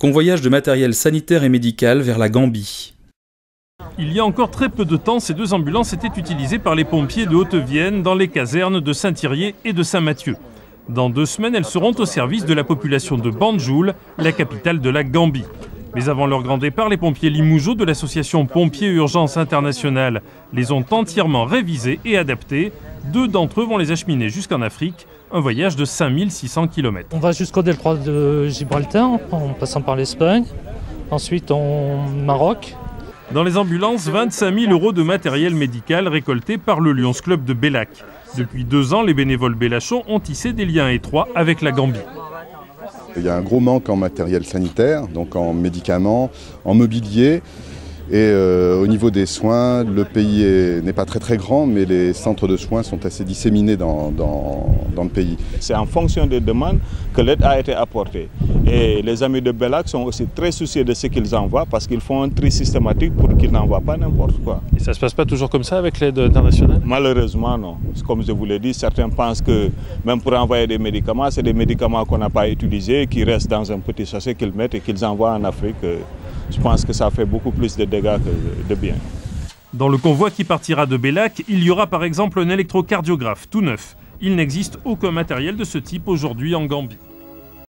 Convoyage de matériel sanitaire et médical vers la Gambie. Il y a encore très peu de temps, ces deux ambulances étaient utilisées par les pompiers de Haute-Vienne dans les casernes de Saint-Thirier et de Saint-Mathieu. Dans 2 semaines, elles seront au service de la population de Banjul, la capitale de la Gambie. Mais avant leur grand départ, les pompiers limougeaux de l'association Pompiers Urgence Internationale les ont entièrement révisés et adaptés. 2 d'entre eux vont les acheminer jusqu'en Afrique, un voyage de 5600 km. On va jusqu'au détroit de Gibraltar, en passant par l'Espagne, ensuite au Maroc. Dans les ambulances, 25 000 € de matériel médical récolté par le Lions Club de Bellac. Depuis 2 ans, les bénévoles bellachons ont tissé des liens étroits avec la Gambie. Il y a un gros manque en matériel sanitaire, donc en médicaments, en mobilier. Et au niveau des soins, le pays n'est pas très grand, mais les centres de soins sont assez disséminés dans le pays. C'est en fonction des demandes que l'aide a été apportée. Et les amis de Bellac sont aussi très soucieux de ce qu'ils envoient parce qu'ils font un tri systématique pour qu'ils n'envoient pas n'importe quoi. Et ça ne se passe pas toujours comme ça avec l'aide internationale? Malheureusement, non. Comme je vous l'ai dit, certains pensent que même pour envoyer des médicaments, c'est des médicaments qu'on n'a pas utilisés, qui restent dans un petit sachet qu'ils mettent et qu'ils envoient en Afrique. Je pense que ça fait beaucoup plus de dégâts que de bien. Dans le convoi qui partira de Bellac, il y aura par exemple un électrocardiographe tout neuf. Il n'existe aucun matériel de ce type aujourd'hui en Gambie.